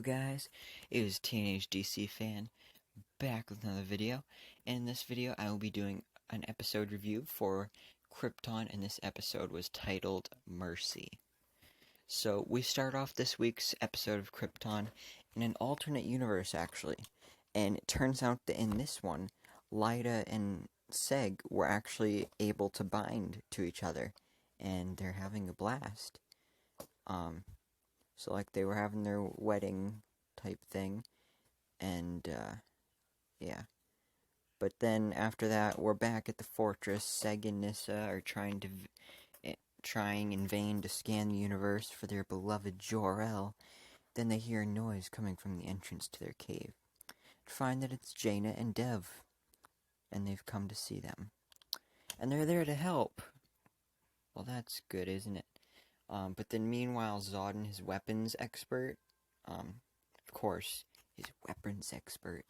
Hello guys, it is Teenage DC Fan back with another video. In this video I will be doing an episode review for Krypton, and this episode was titled Mercy. So we start off this week's episode of Krypton in an alternate universe actually, and it turns out that in this one, Lyta and Seg were actually able to bind to each other, and they're having a blast. So, like, they were having their wedding type thing, and, yeah. But then, after that, we're back at the fortress. Seg and Nyssa are trying in vain to scan the universe for their beloved Jor-El. Then they hear a noise coming from the entrance to their cave. To find that it's Jaina and Dev, and they've come to see them. And they're there to help. Well, that's good, isn't it? But then meanwhile, Zod and his weapons expert, of course, his weapons expert,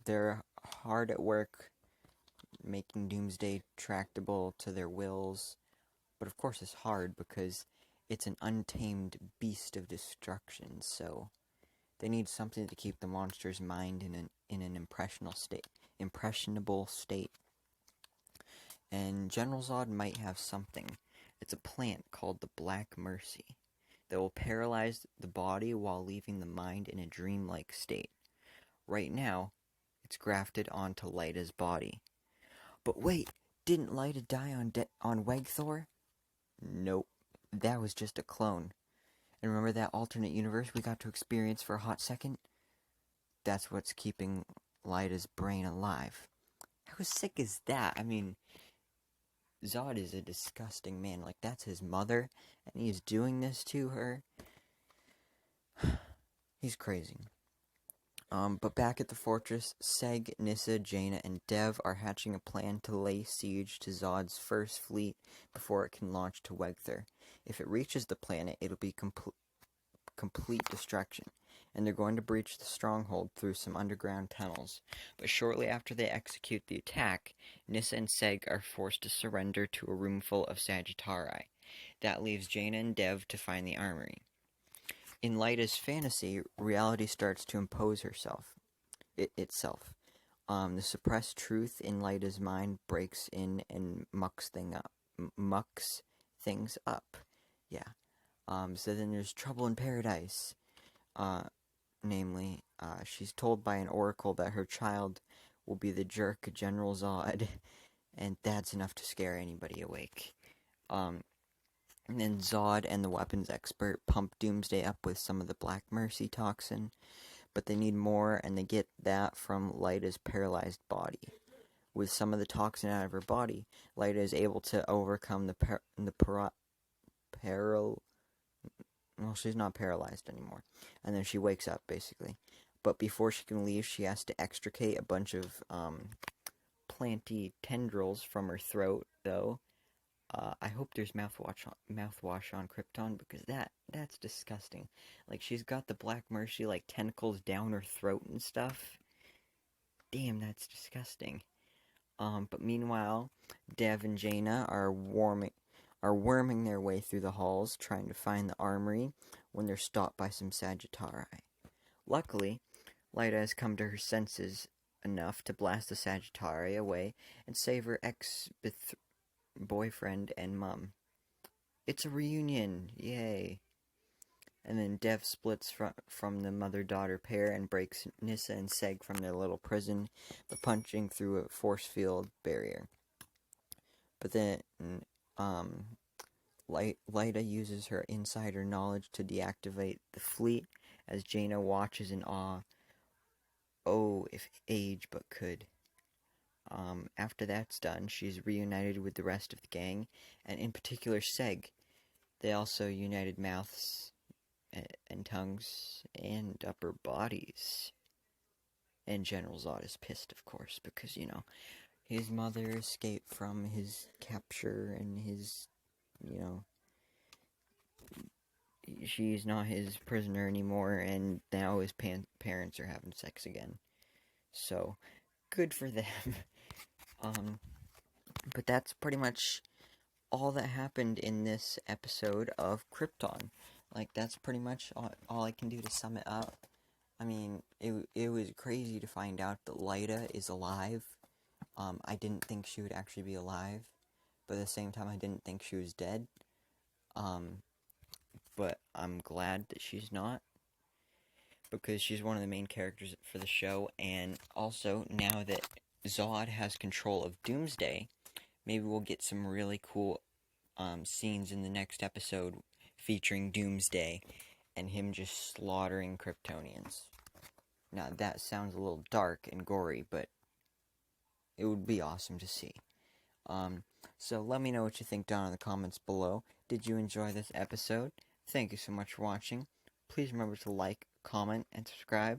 they're hard at work making Doomsday tractable to their wills. But of course it's hard because it's an untamed beast of destruction, so they need something to keep the monster's mind in an impressionable state. And General Zod might have something. It's a plant called the Black Mercy that will paralyze the body while leaving the mind in a dreamlike state. Right now, it's grafted onto Lyta's body. But wait, didn't Lyta die on Wegthor? Nope, that was just a clone. And remember that alternate universe we got to experience for a hot second? That's what's keeping Lyta's brain alive. How sick is that? I mean, Zod is a disgusting man. Like, that's his mother, and he's doing this to her. He's crazy. But back at the fortress, Seg, Nyssa, Jaina, and Dev are hatching a plan to lay siege to Zod's first fleet before it can launch to Wegthor. If it reaches the planet, it'll be complete destruction, and they're going to breach the stronghold through some underground tunnels. But shortly after they execute the attack, Nyssa and Seg are forced to surrender to a room full of Sagittari. That leaves Jaina and Dev to find the armory. In Lyta's fantasy, reality starts to impose itself. The suppressed truth in Lyta's mind breaks in and mucks things up. Yeah. So then there's trouble in paradise. Namely, she's told by an oracle that her child will be the jerk General Zod, and that's enough to scare anybody awake. And then Zod and the weapons expert pump Doomsday up with some of the Black Mercy toxin, but they need more, and they get that from Lyta's paralyzed body. With some of the toxin out of her body, Lyta is able to overcome well, she's not paralyzed anymore. And then she wakes up, basically. But before she can leave, she has to extricate a bunch of planty tendrils from her throat, though. I hope there's mouthwash on Krypton, because that's disgusting. Like, she's got the Black Mercy, like, tentacles down her throat and stuff. Damn, that's disgusting. But meanwhile, Dev and Jaina are worming their way through the halls, trying to find the armory, when they're stopped by some Sagittari. Luckily, Lyta has come to her senses enough to blast the Sagittari away and save her ex-boyfriend and mom. It's a reunion! Yay! And then Dev splits from the mother-daughter pair and breaks Nyssa and Seg from their little prison by punching through a force field barrier. But then, Lyta uses her insider knowledge to deactivate the fleet as Jaina watches in awe. Oh, if age but could. After that's done, she's reunited with the rest of the gang, and in particular Seg. They also united mouths and tongues and upper bodies. And General Zod is pissed, of course, because, you know, his mother escaped from his capture, and his, you know, she's not his prisoner anymore, and now his parents are having sex again. So, good for them. But that's pretty much all that happened in this episode of Krypton. Like, that's pretty much all I can do to sum it up. I mean, it was crazy to find out that Lyta is alive. I didn't think she would actually be alive, but at the same time, I didn't think she was dead. But I'm glad that she's not, because she's one of the main characters for the show, and also, now that Zod has control of Doomsday, maybe we'll get some really cool scenes in the next episode featuring Doomsday and him just slaughtering Kryptonians. Now, that sounds a little dark and gory, but it would be awesome to see. So let me know what you think down in the comments below. Did you enjoy this episode? Thank you so much for watching. Please remember to like, comment, and subscribe.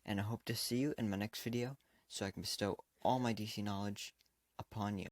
And I hope to see you in my next video so I can bestow all my DC knowledge upon you.